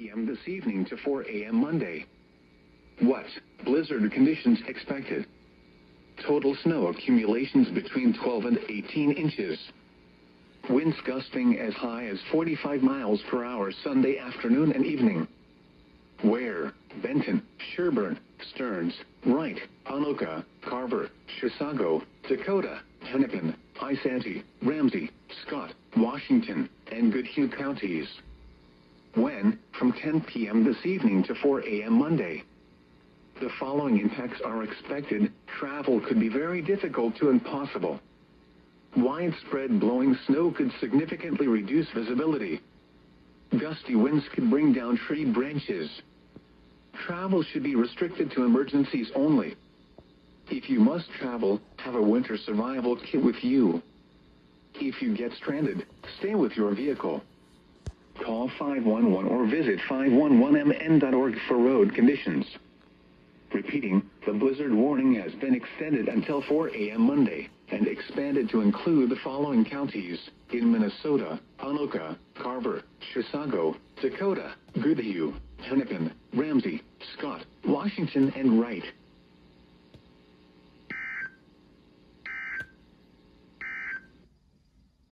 p.m. this evening to 4 a.m. Monday. What? Blizzard conditions expected. Total snow accumulations between 12 and 18 inches. Winds gusting as high as 45 miles per hour Sunday afternoon and evening. Where? Benton, Sherburne, Stearns, Wright, Anoka, Carver, Chisago, Dakota, Hennepin, Isanti, Ramsey, Scott, Washington, and Goodhue counties. When? From 10 p.m. this evening to 4 a.m. Monday. The following impacts are expected. Travel could be very difficult to impossible. Widespread blowing snow could significantly reduce visibility. Gusty winds could bring down tree branches. Travel should be restricted to emergencies only. If you must travel, have a winter survival kit with you. If you get stranded, stay with your vehicle. Call 511 or visit 511mn.org for road conditions. Repeating, the blizzard warning has been extended until 4 a.m. Monday and expanded to include the following counties in Minnesota: Anoka, Carver, Chisago, Dakota, Goodhue, Hennepin, Ramsey, Scott, Washington, and Wright.